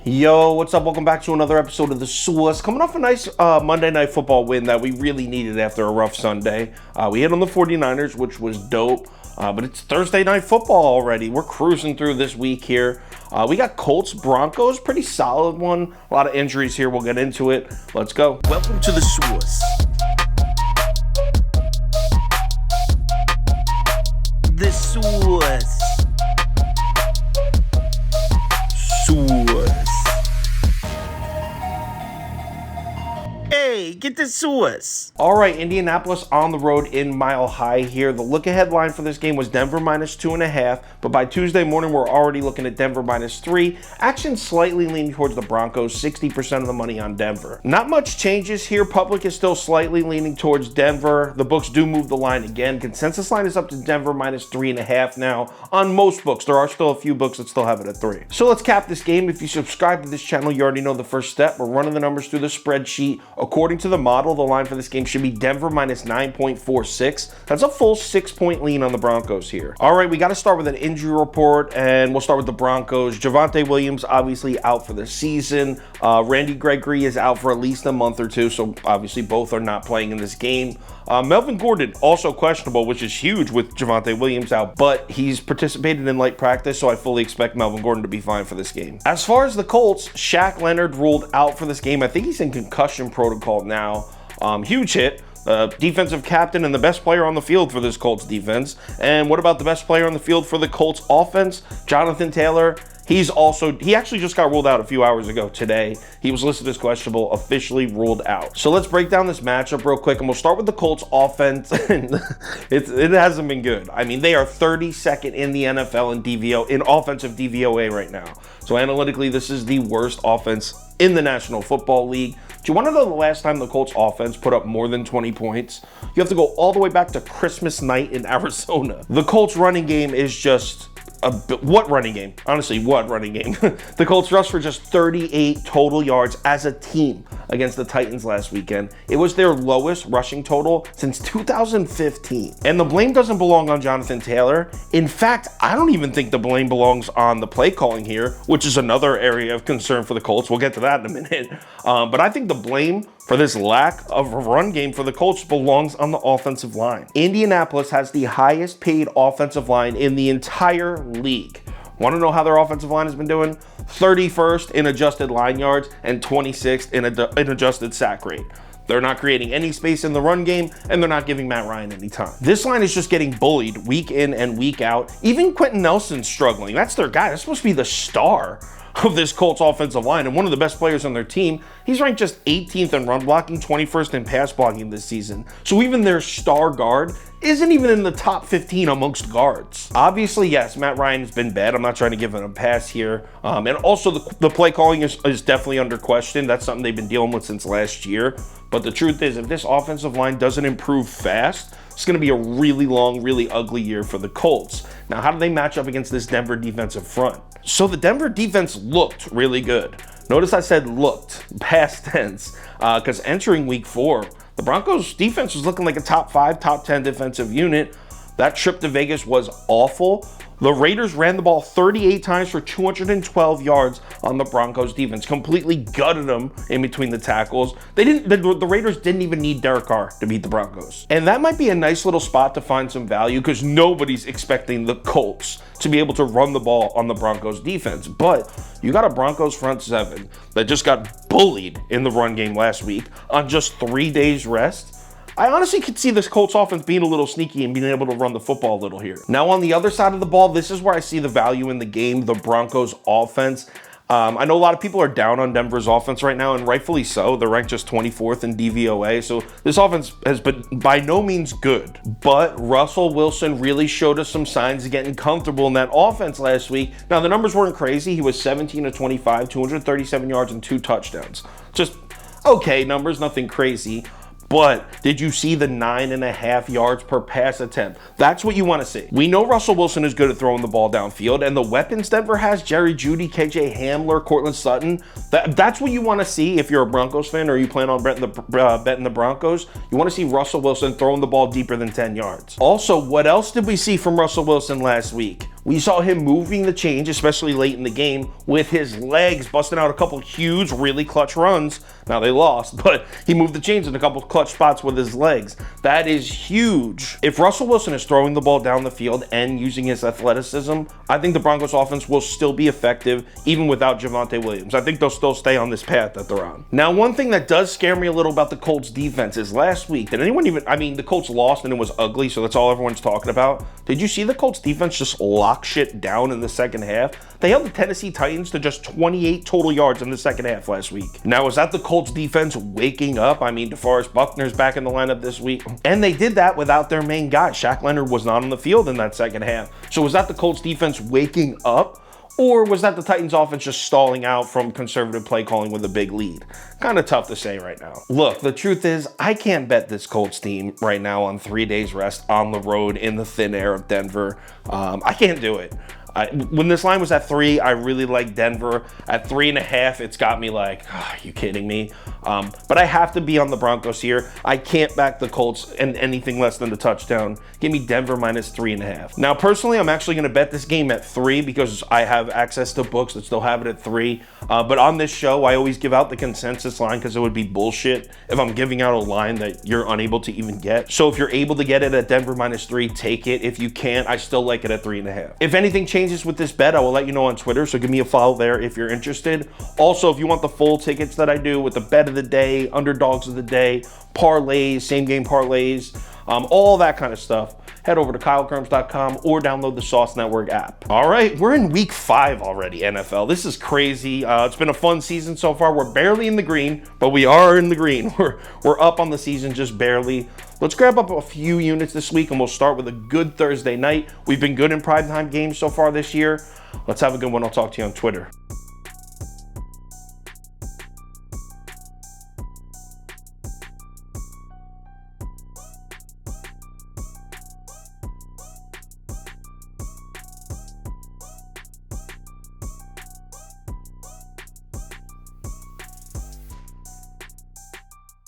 Yo, what's up? Welcome back to another episode of The Sauce. Coming off a nice Monday Night Football win that we really needed after a rough Sunday. We hit on the 49ers, which was dope. But it's Thursday Night Football already. We're cruising through this week here. We got Colts, Broncos, pretty solid one. A lot of injuries here. We'll get into it. Let's go. Welcome to The Sauce. The Sauce. Sauce. Hey, get the sauce. All right, Indianapolis on the road in Mile High here. The look-ahead line for this game was Denver minus 2.5, but by Tuesday morning, we're already looking at Denver minus 3. Action slightly leaning towards the Broncos, 60% of the money on Denver. Not much changes here. Public is still slightly leaning towards Denver. The books do move the line again. Consensus line is up to Denver minus 3.5 now. On most books, there are still a few books that still have it at 3. So let's cap this game. If you subscribe to this channel, you already know the first step. We're running the numbers through the spreadsheet. According to the model, the line for this game should be Denver minus 9.46. That's a full 6-point lean on the Broncos here. All right, we got to start with an injury report, and we'll start with the Broncos. Javonte Williams obviously out for the season. Randy Gregory is out for at least a month or two, so obviously both are not playing in this game. Melvin Gordon also questionable, which is huge with Javonte Williams out, but he's participated in light practice, so I fully expect Melvin Gordon to be fine for this game. As far as the Colts, Shaq Leonard ruled out for this game. I think he's in concussion protocol now. Huge hit. Defensive captain and the best player on the field for this Colts defense. And what about the best player on the field for the Colts offense? Jonathan Taylor. He actually just got ruled out a few hours ago today. He was listed as questionable, officially ruled out. So let's break down this matchup real quick, and we'll start with the Colts offense. It hasn't been good. I mean, they are 32nd in the NFL in offensive DVOA right now. So analytically, this is the worst offense in the National Football League. Do you want to know the last time the Colts offense put up more than 20 points? You have to go all the way back to Christmas night in Arizona. The Colts running game is just what running game? Honestly, what running game? The Colts rushed for just 38 total yards as a team against the Titans last weekend. It was their lowest rushing total since 2015. And the blame doesn't belong on Jonathan Taylor. In fact, I don't even think the blame belongs on the play calling here, which is another area of concern for the Colts. We'll get to that in a minute. But I think the blame for this lack of a run game for the Colts belongs on the offensive line. Indianapolis has the highest paid offensive line in the entire league. Want to know how their offensive line has been doing? 31st in adjusted line yards and 26th in adjusted sack rate. They're not creating any space in the run game, and they're not giving Matt Ryan any time. This line is just getting bullied week in and week out. Even Quentin Nelson's struggling. That's their guy. That's supposed to be the star of this Colts offensive line and one of the best players on their team. He's ranked just 18th in run blocking, 21st in pass blocking this season. So even their star guard isn't even in the top 15 amongst guards. Obviously, yes, Matt Ryan has been bad. I'm not trying to give him a pass here. And also the play calling is definitely under question. That's something they've been dealing with since last year. But the truth is, if this offensive line doesn't improve fast, it's going to be a really long, really ugly year for the Colts. Now, how do they match up against this Denver defensive front? So the Denver defense looked really good. Notice I said looked, past tense, because entering week 4, the Broncos defense was looking like a top 5, top 10 defensive unit. That trip to Vegas was awful. The Raiders ran the ball 38 times for 212 yards on the Broncos defense, completely gutted them in between the tackles. The Raiders didn't even need Derek Carr to beat the Broncos. And that might be a nice little spot to find some value because nobody's expecting the Colts to be able to run the ball on the Broncos defense. But you got a Broncos front 7 that just got bullied in the run game last week on just 3 days rest. I honestly could see this Colts offense being a little sneaky and being able to run the football a little here. Now, on the other side of the ball, this is where I see the value in the game, the Broncos offense. I know a lot of people are down on Denver's offense right now, and rightfully so. They're ranked just 24th in DVOA, so this offense has been by no means good. But Russell Wilson really showed us some signs of getting comfortable in that offense last week. Now, the numbers weren't crazy. He was 17 of 25, 237 yards and 2 touchdowns. Just okay numbers, nothing crazy. But did you see the 9.5 yards per pass attempt? That's what you want to see. We know Russell Wilson is good at throwing the ball downfield, and the weapons Denver has, Jerry Jeudy, KJ Hamler, Cortland Sutton, that's what you want to see if you're a Broncos fan or you plan on betting the Broncos. You want to see Russell Wilson throwing the ball deeper than 10 yards. Also, what else did we see from Russell Wilson last week? We saw him moving the change, especially late in the game, with his legs, busting out a couple huge, really clutch runs. Now they lost, but he moved the chains in a couple clutch spots with his legs. That is huge. If Russell Wilson is throwing the ball down the field and using his athleticism, I think the Broncos offense will still be effective even without Javonte Williams. I think they'll still stay on this path that they're on. Now, one thing that does scare me a little about the Colts defense is last week, did anyone even, I mean, the Colts lost and it was ugly, so that's all everyone's talking about. Did you see the Colts defense just lock shit down in the second half? They held the Tennessee Titans to just 28 total yards in the second half last week. Now, is that the Colts defense waking up? I mean, DeForest Buckner's back in the lineup this week. And they did that without their main guy. Shaq Leonard was not on the field in that second half. So was that the Colts defense waking up? Or was that the Titans offense just stalling out from conservative play calling with a big lead? Kind of tough to say right now. Look, the truth is, I can't bet this Colts team right now on 3 days rest on the road in the thin air of Denver. I can't do it. When this line was at 3, I really like Denver. At 3.5, it's got me like, oh, are you kidding me? But I have to be on the Broncos here. I can't back the Colts and anything less than the touchdown. Give me Denver minus 3.5. Now, personally, I'm actually going to bet this game at 3 because I have access to books that still have it at 3. But on this show, I always give out the consensus line because it would be bullshit if I'm giving out a line that you're unable to even get. So if you're able to get it at Denver minus 3, take it. If you can't, I still like it at 3.5. If anything changes with this bet, I will let you know on Twitter, so give me a follow there if you're interested. Also, if you want the full tickets that I do with the bet of the day, underdogs of the day, parlays, same game parlays, all that kind of stuff, head over to KyleKirms.com or download the Sauce Network app. All right, we're in week 5 already, NFL. This is crazy. It's been a fun season so far. We're barely in the green, but we are in the green. We're up on the season just barely. Let's grab up a few units this week, and we'll start with a good Thursday night. We've been good in primetime games so far this year. Let's have a good one. I'll talk to you on Twitter.